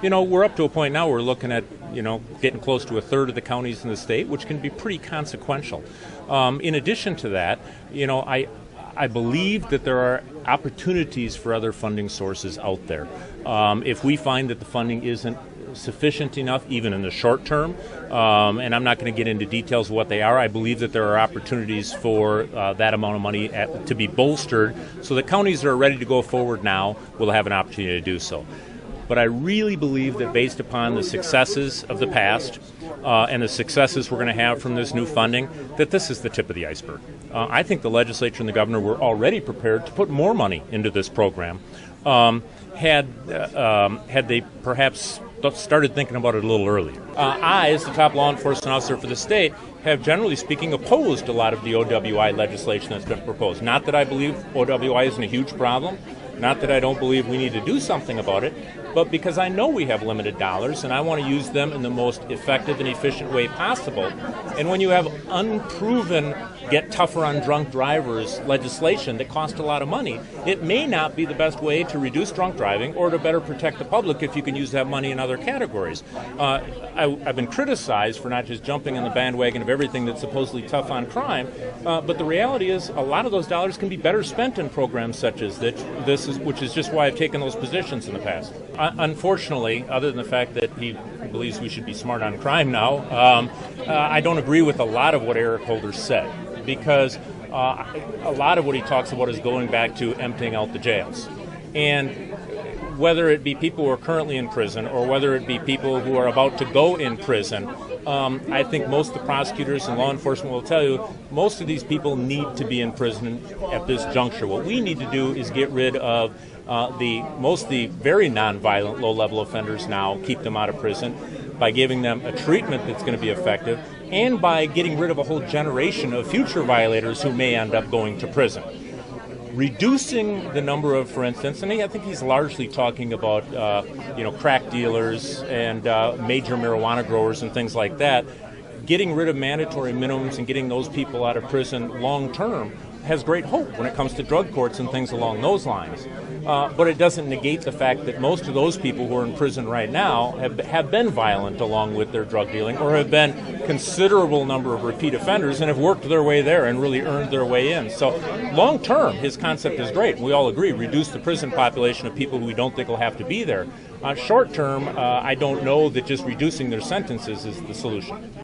we're up to a point now where we're looking at, getting close to a third of the counties in the state, which can be pretty consequential. In addition to that, I believe that there are opportunities for other funding sources out there. If we find that the funding isn't sufficient enough, even in the short term, and I'm not going to get into details of what they are, I believe that there are opportunities for that amount of money to be bolstered so that counties that are ready to go forward now will have an opportunity to do so. But I really believe that based upon the successes of the past and the successes we're going to have from this new funding, that this is the tip of the iceberg. I think the legislature and the governor were already prepared to put more money into this program had they perhaps started thinking about it a little earlier. I, as the top law enforcement officer for the state, have generally speaking opposed a lot of the OWI legislation that's been proposed. Not that I believe OWI isn't a huge problem, not that I don't believe we need to do something about it, but because I know we have limited dollars and I want to use them in the most effective and efficient way possible. And when you have unproven get tougher on drunk drivers legislation that costs a lot of money, it may not be the best way to reduce drunk driving or to better protect the public if you can use that money in other categories. I've been criticized for not just jumping on the bandwagon of everything that's supposedly tough on crime, but the reality is a lot of those dollars can be better spent in programs such as this, which is just why I've taken those positions in the past. Unfortunately, other than the fact that he believes we should be smart on crime now, I don't agree with a lot of what Eric Holder said, because a lot of what he talks about is going back to emptying out the jails. And whether it be people who are currently in prison or whether it be people who are about to go in prison, I think most of the prosecutors and law enforcement will tell you most of these people need to be in prison at this juncture. What we need to do is get rid of the very nonviolent low-level offenders now, keep them out of prison by giving them a treatment that's going to be effective, and by getting rid of a whole generation of future violators who may end up going to prison. Reducing the number of, for instance, and I think he's largely talking about, crack dealers and major marijuana growers and things like that, getting rid of mandatory minimums and getting those people out of prison long-term has great hope when it comes to drug courts and things along those lines. But it doesn't negate the fact that most of those people who are in prison right now have been violent along with their drug dealing, or have been considerable number of repeat offenders and have worked their way there and really earned their way in. So long term, his concept is great. We all agree, reduce the prison population of people who we don't think will have to be there. Short term, I don't know that just reducing their sentences is the solution.